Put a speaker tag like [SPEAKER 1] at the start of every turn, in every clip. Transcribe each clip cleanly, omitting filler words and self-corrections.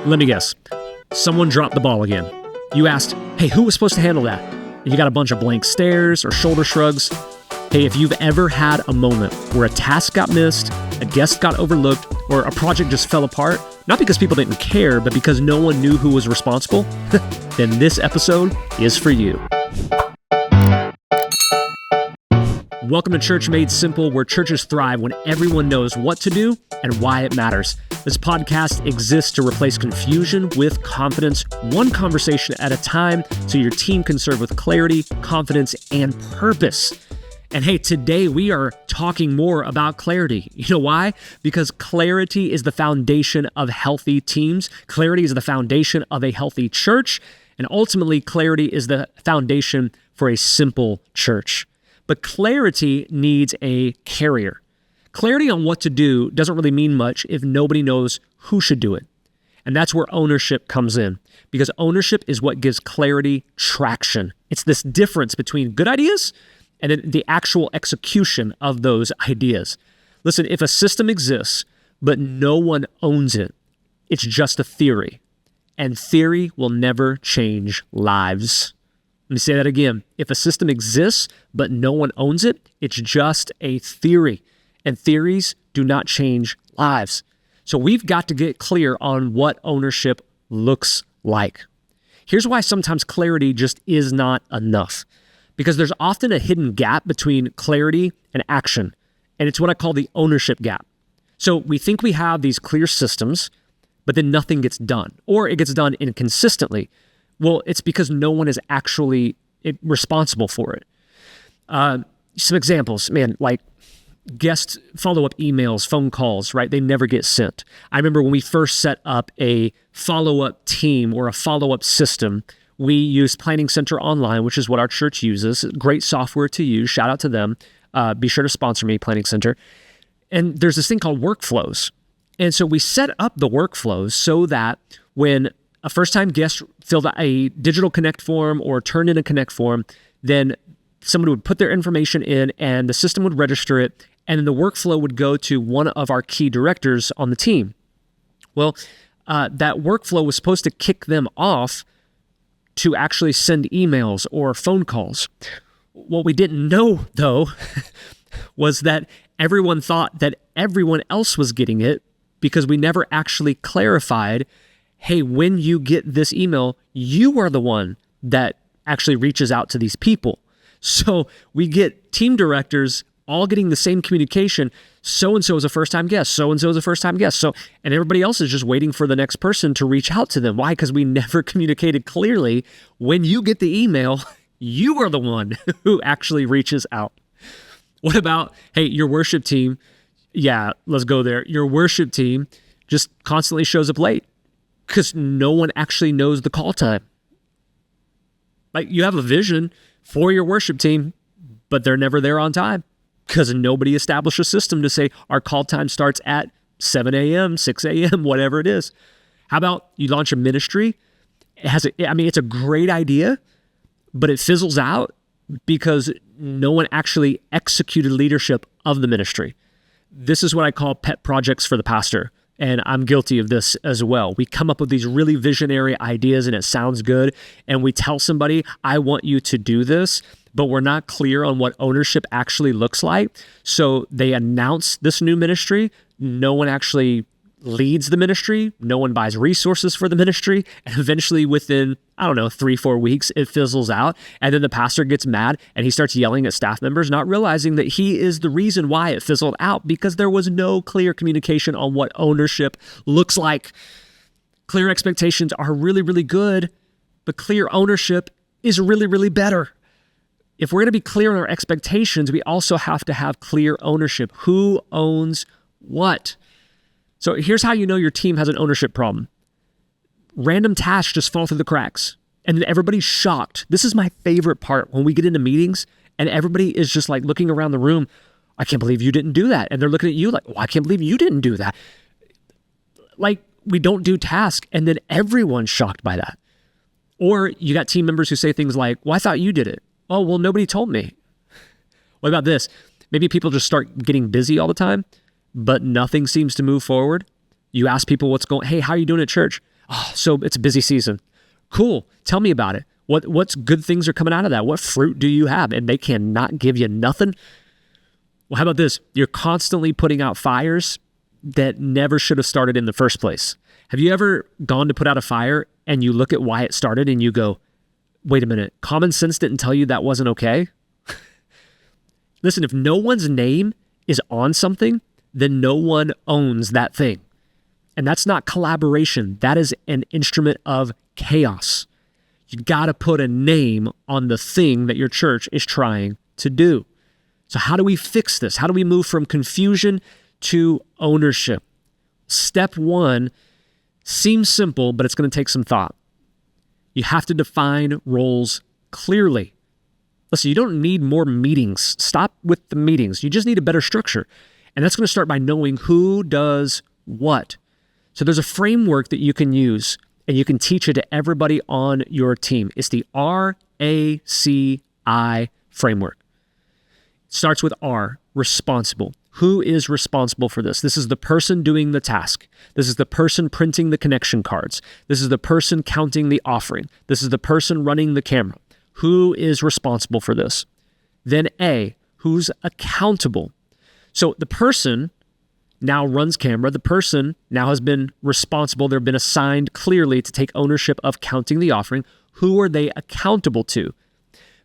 [SPEAKER 1] Let me guess. Someone dropped the ball again. You asked, hey, who was supposed to handle that? And you got a bunch of blank stares or shoulder shrugs. Hey, if you've ever had a moment where a task got missed, a guest got overlooked, or a project just fell apart, not because people didn't care, but because no one knew who was responsible, then this episode is for you. Welcome to Church Made Simple, where churches thrive when everyone knows what to do and why it matters. This podcast exists to replace confusion with confidence, one conversation at a time, so your team can serve with clarity, confidence, and purpose. And hey, today we are talking more about clarity. You know why? Because clarity is the foundation of healthy teams. Clarity is the foundation of a healthy church. And ultimately, clarity is the foundation for a simple church. But clarity needs a carrier. Clarity on what to do doesn't really mean much if nobody knows who should do it. And that's where ownership comes in, because ownership is what gives clarity traction. It's this difference between good ideas and then the actual execution of those ideas. Listen, if a system exists, but no one owns it, it's just a theory. And theory will never change lives. Let me say that again. If a system exists, but no one owns it, it's just a theory. And theories do not change lives. So we've got to get clear on what ownership looks like. Here's why sometimes clarity just is not enough. Because there's often a hidden gap between clarity and action. And it's what I call the ownership gap. So we think we have these clear systems, but then nothing gets done. Or it gets done inconsistently. Well, it's because no one is actually responsible for it. Some examples, like guest follow-up emails, phone calls, right? They never get sent. I remember when we first set up a follow-up team or a follow-up system, we used Planning Center Online, which is what our church uses. Great software to use. Shout out to them. Be sure to sponsor me, Planning Center. And there's this thing called workflows. And so we set up the workflows so that when a first-time guest filled out a digital connect form or turned in a connect form, then someone would put their information in and the system would register it, and then the workflow would go to one of our key directors on the team. Well, that workflow was supposed to kick them off to actually send emails or phone calls. What we didn't know, though, was that everyone thought that everyone else was getting it because we never actually clarified, hey, when you get this email, you are the one that actually reaches out to these people. So we get team directors all getting the same communication. So-and-so is a first-time guest. So-and-so is a first-time guest. And everybody else is just waiting for the next person to reach out to them. Why? Because we never communicated clearly. When you get the email, you are the one who actually reaches out. What about, hey, your worship team? Yeah, let's go there. Your worship team just constantly shows up late because no one actually knows the call time. Like, you have a vision for your worship team, but they're never there on time because nobody established a system to say our call time starts at 7 a.m., 6 a.m., whatever it is. How about you launch a ministry? It's a great idea, but it fizzles out because no one actually executed leadership of the ministry. This is what I call pet projects for the pastor. And I'm guilty of this as well. We come up with these really visionary ideas and it sounds good. And we tell somebody, I want you to do this, but we're not clear on what ownership actually looks like. So they announce this new ministry. No one actually leads the ministry. No one buys resources for the ministry. And eventually within, 3-4 weeks, it fizzles out. And then the pastor gets mad and he starts yelling at staff members, not realizing that he is the reason why it fizzled out because there was no clear communication on what ownership looks like. Clear expectations are really, really good, but clear ownership is really, really better. If we're going to be clear on our expectations, we also have to have clear ownership. Who owns what? So here's how you know your team has an ownership problem. Random tasks just fall through the cracks and then everybody's shocked. This is my favorite part when we get into meetings and everybody is just like looking around the room. I can't believe you didn't do that. And they're looking at you like, I can't believe you didn't do that. Like, we don't do tasks and then everyone's shocked by that. Or you got team members who say things like, I thought you did it. Oh, well, nobody told me. What about this? Maybe people just start getting busy all the time, but nothing seems to move forward. You ask people hey, how are you doing at church? Oh, so it's a busy season. Cool. Tell me about it. What's good things are coming out of that? What fruit do you have? And they cannot give you nothing. Well, how about this? You're constantly putting out fires that never should have started in the first place. Have you ever gone to put out a fire and you look at why it started and you go, wait a minute, common sense didn't tell you that wasn't okay? Listen, if no one's name is on something, then no one owns that thing. And that's not collaboration. That is an instrument of chaos. You got to put a name on the thing that your church is trying to do. So how do we fix this? How do we move from confusion to ownership? Step one seems simple, but it's going to take some thought. You have to define roles clearly. Listen, you don't need more meetings. Stop with the meetings. You just need a better structure. And that's going to start by knowing who does what. So there's a framework that you can use, and you can teach it to everybody on your team. It's the RACI framework. It starts with R, responsible. Who is responsible for this? This is the person doing the task. This is the person printing the connection cards. This is the person counting the offering. This is the person running the camera. Who is responsible for this? Then A, who's accountable? So the person now runs camera. The person now has been responsible. They've been assigned clearly to take ownership of counting the offering. Who are they accountable to?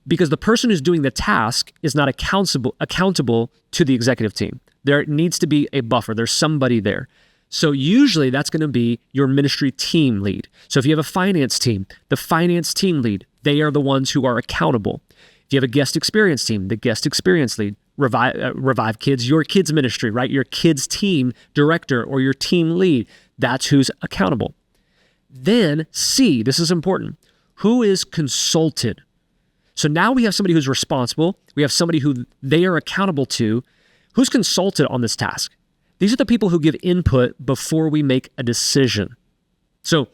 [SPEAKER 1] Because the person who's doing the task is not accountable to the executive team. There needs to be a buffer. There's somebody there. So usually that's going to be your ministry team lead. So if you have a finance team, the finance team lead, they are the ones who are accountable. If you have a guest experience team, the guest experience lead, Revive Kids, your kids ministry, right? Your kids team director or your team lead, that's who's accountable. Then C, this is important. Who is consulted? So now we have somebody who's responsible. We have somebody who they are accountable to. Who's consulted on this task? These are the people who give input before we make a decision. So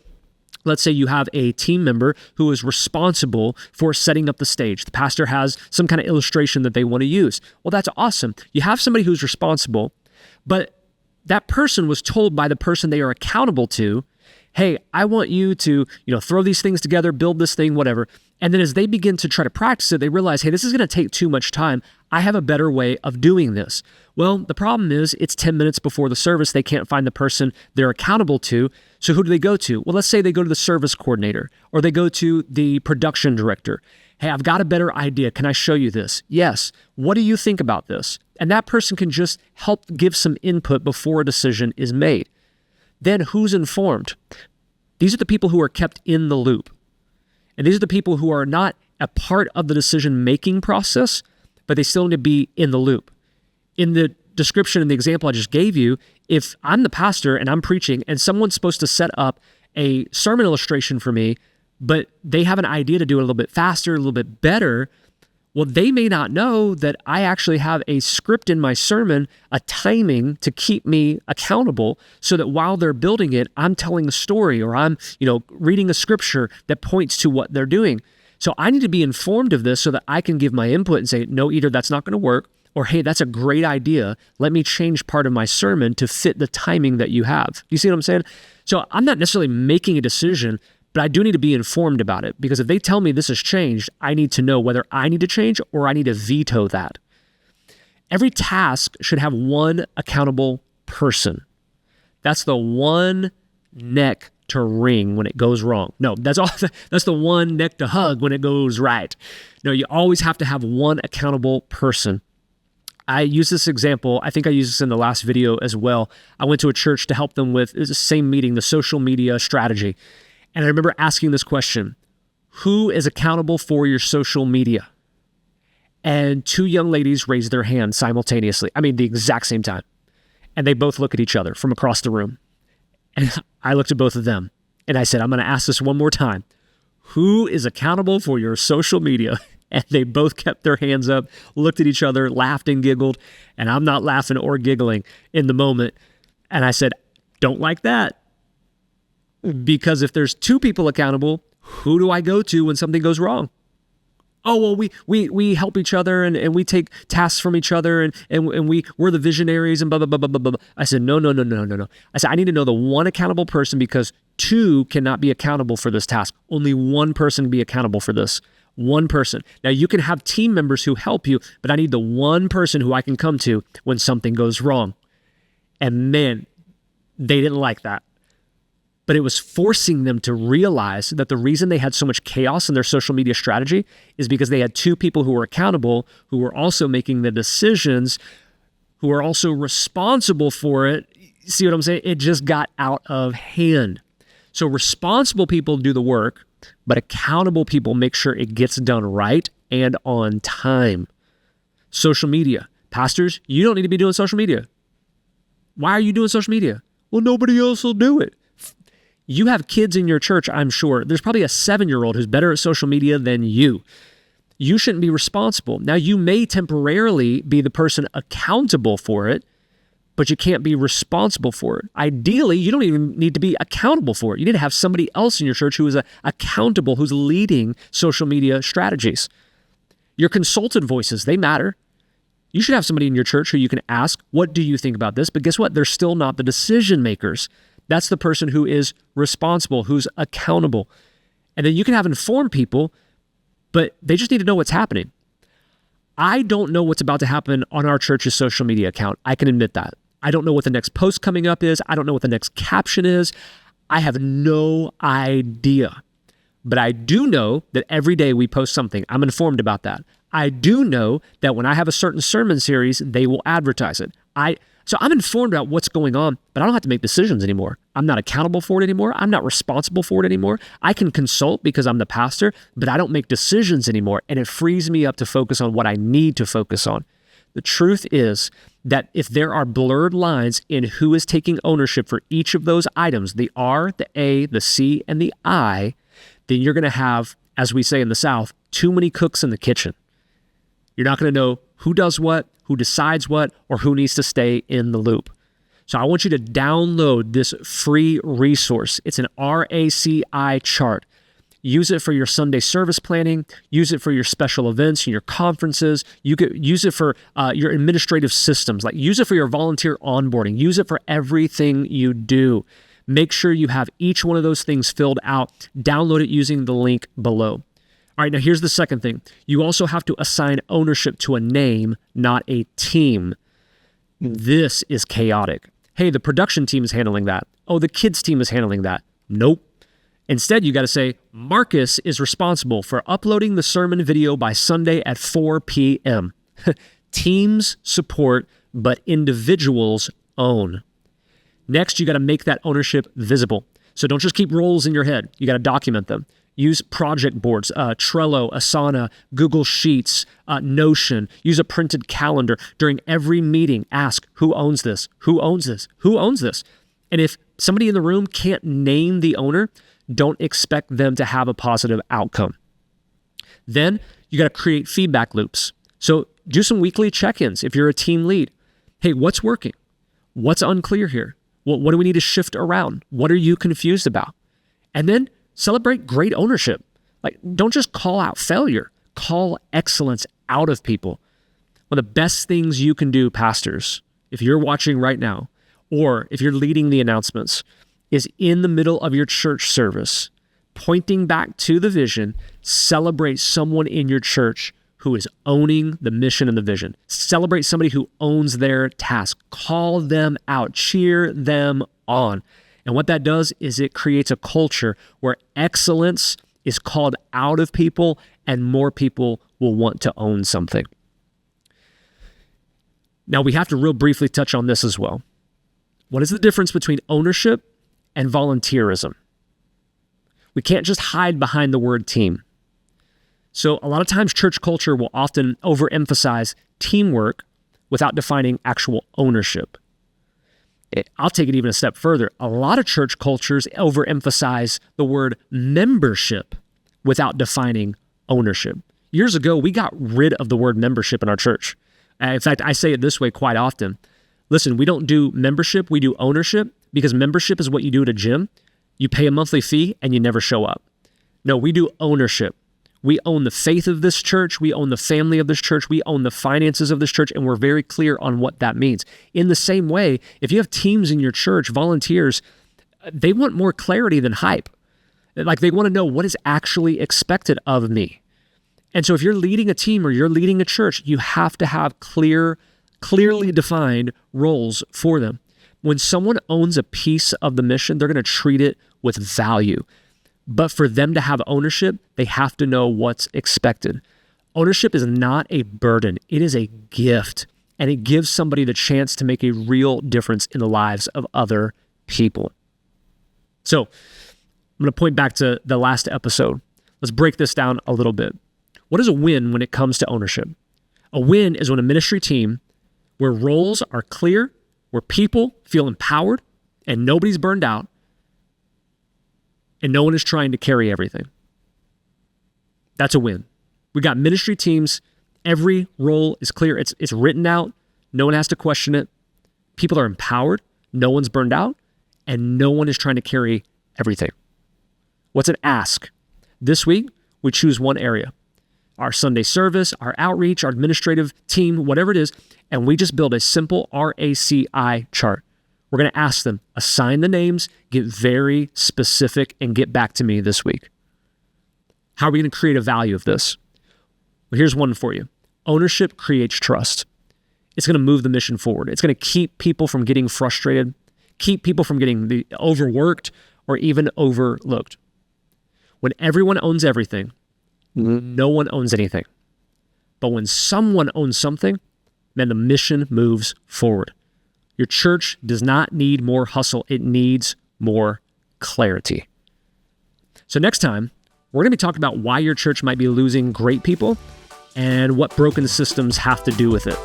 [SPEAKER 1] let's say you have a team member who is responsible for setting up the stage. The pastor has some kind of illustration that they want to use. Well, that's awesome. You have somebody who's responsible, but that person was told by the person they are accountable to, hey, I want you to, throw these things together, build this thing, whatever. And then as they begin to try to practice it, they realize, hey, this is going to take too much time. I have a better way of doing this. Well, the problem is it's 10 minutes before the service. They can't find the person they're accountable to. So who do they go to? Well, let's say they go to the service coordinator or they go to the production director. Hey, I've got a better idea. Can I show you this? Yes. What do you think about this? And that person can just help give some input before a decision is made. Then who's informed? These are the people who are kept in the loop. And these are the people who are not a part of the decision-making process, but they still need to be in the loop. In the description and the example I just gave you, if I'm the pastor and I'm preaching and someone's supposed to set up a sermon illustration for me, but they have an idea to do it a little bit faster, a little bit better, well, they may not know that I actually have a script in my sermon, a timing to keep me accountable so that while they're building it, I'm telling a story or I'm, reading a scripture that points to what they're doing. So I need to be informed of this so that I can give my input and say, no, either that's not going to work or, hey, that's a great idea. Let me change part of my sermon to fit the timing that you have. You see what I'm saying? So I'm not necessarily making a decision, but I do need to be informed about it because if they tell me this has changed, I need to know whether I need to change or I need to veto that. Every task should have one accountable person. That's the one neck to wring when it goes wrong. No, that's the one neck to hug when it goes right. No, you always have to have one accountable person. I use this example. I think I used this in the last video as well. I went to a church to help them with the same meeting, the social media strategy. And I remember asking this question, who is accountable for your social media? And two young ladies raised their hands simultaneously. I mean, the exact same time. And they both look at each other from across the room. And I looked at both of them and I said, I'm going to ask this one more time. Who is accountable for your social media? And they both kept their hands up, looked at each other, laughed and giggled. And I'm not laughing or giggling in the moment. And I said, don't like that. Because if there's two people accountable, who do I go to when something goes wrong? Oh, well, we help each other and we take tasks from each other and we're the visionaries and blah, blah, blah, blah, blah, blah. I said, no. I said, I need to know the one accountable person because two cannot be accountable for this task. Only one person can be accountable for this. One person. Now, you can have team members who help you, but I need the one person who I can come to when something goes wrong. And man, they didn't like that. But it was forcing them to realize that the reason they had so much chaos in their social media strategy is because they had two people who were accountable, who were also making the decisions, who are also responsible for it. See what I'm saying? It just got out of hand. So responsible people do the work, but accountable people make sure it gets done right and on time. Social media. Pastors, you don't need to be doing social media. Why are you doing social media? Well, nobody else will do it. You have kids in your church, I'm sure. There's probably a 7-year-old who's better at social media than you. You shouldn't be responsible. Now, you may temporarily be the person accountable for it, but you can't be responsible for it. Ideally, you don't even need to be accountable for it. You need to have somebody else in your church who is accountable, who's leading social media strategies. Your consultant voices, they matter. You should have somebody in your church who you can ask, what do you think about this? But guess what? They're still not the decision makers. That's the person who is responsible, who's accountable. And then you can have informed people, but they just need to know what's happening. I don't know what's about to happen on our church's social media account. I can admit that. I don't know what the next post coming up is. I don't know what the next caption is. I have no idea. But I do know that every day we post something. I'm informed about that. I do know that when I have a certain sermon series, they will advertise it. So I'm informed about what's going on, but I don't have to make decisions anymore. I'm not accountable for it anymore. I'm not responsible for it anymore. I can consult because I'm the pastor, but I don't make decisions anymore, and it frees me up to focus on what I need to focus on. The truth is that if there are blurred lines in who is taking ownership for each of those items, the R, the A, the C, and the I, then you're going to have, as we say in the South, too many cooks in the kitchen. You're not going to know who does what, who decides what, or who needs to stay in the loop. So I want you to download this free resource. It's an RACI chart. Use it for your Sunday service planning. Use it for your special events and your conferences. You could use it for your administrative systems. Like use it for your volunteer onboarding. Use it for everything you do. Make sure you have each one of those things filled out. Download it using the link below. All right, now here's the second thing. You also have to assign ownership to a name, not a team. This is chaotic. Hey, the production team is handling that. Oh, the kids team is handling that. Nope. Instead, you got to say, Marcus is responsible for uploading the sermon video by Sunday at 4 p.m. Teams support, but individuals own. Next, you got to make that ownership visible. So don't just keep roles in your head. You got to document them. Use project boards, Trello, Asana, Google Sheets, Notion. Use a printed calendar. During every meeting, ask, who owns this? Who owns this? Who owns this? And if somebody in the room can't name the owner, don't expect them to have a positive outcome. Then you got to create feedback loops. So do some weekly check-ins if you're a team lead. Hey, what's working? What's unclear here? What do we need to shift around? What are you confused about? And then celebrate great ownership. Like, don't just call out failure. Call excellence out of people. One of the best things you can do, pastors, if you're watching right now, or if you're leading the announcements, is in the middle of your church service, pointing back to the vision, celebrate someone in your church who is owning the mission and the vision. Celebrate somebody who owns their task. Call them out. Cheer them on. And what that does is it creates a culture where excellence is called out of people and more people will want to own something. Now, we have to real briefly touch on this as well. What is the difference between ownership and volunteerism? We can't just hide behind the word team. So a lot of times church culture will often overemphasize teamwork without defining actual ownership. I'll take it even a step further. A lot of church cultures overemphasize the word membership without defining ownership. Years ago, we got rid of the word membership in our church. In fact, I say it this way quite often. Listen, we don't do membership, we do ownership, because membership is what you do at a gym. You pay a monthly fee and you never show up. No, we do ownership. We own the faith of this church. We own the family of this church. We own the finances of this church, and we're very clear on what that means. In the same way, if you have teams in your church, volunteers, they want more clarity than hype. Like they want to know what is actually expected of me. And so if you're leading a team or you're leading a church, you have to have clearly defined roles for them. When someone owns a piece of the mission, they're going to treat it with value. But for them to have ownership, they have to know what's expected. Ownership is not a burden. It is a gift, and it gives somebody the chance to make a real difference in the lives of other people. So I'm going to point back to the last episode. Let's break this down a little bit. What is a win when it comes to ownership? A win is when a ministry team where roles are clear, where people feel empowered and nobody's burned out, and no one is trying to carry everything. That's a win. We got ministry teams. Every role is clear. It's written out. No one has to question it. People are empowered. No one's burned out. And no one is trying to carry everything. What's an ask? This week, we choose one area. Our Sunday service, our outreach, our administrative team, whatever it is, and we just build a simple RACI chart. We're going to ask them, assign the names, get very specific, and get back to me this week. How are we going to create a value of this? Well, here's one for you. Ownership creates trust. It's going to move the mission forward. It's going to keep people from getting frustrated, keep people from getting overworked or even overlooked. When everyone owns everything, no one owns anything. But when someone owns something, man, the mission moves forward. Your church does not need more hustle. It needs more clarity. So next time, we're going to be talking about why your church might be losing great people and what broken systems have to do with it.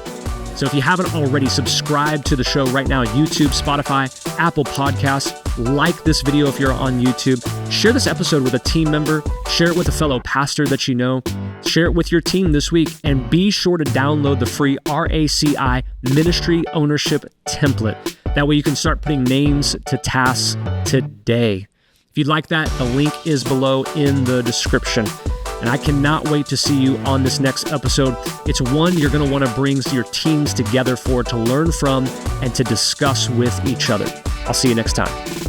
[SPEAKER 1] So if you haven't already, subscribed to the show right now, YouTube, Spotify, Apple Podcasts. Like this video if you're on YouTube. Share this episode with a team member. Share it with a fellow pastor that you know. Share it with your team this week. And be sure to download the free RACI Ministry Ownership Template. That way you can start putting names to tasks today. If you'd like that, the link is below in the description. And I cannot wait to see you on this next episode. It's one you're going to want to bring your teams together for, to learn from and to discuss with each other. I'll see you next time.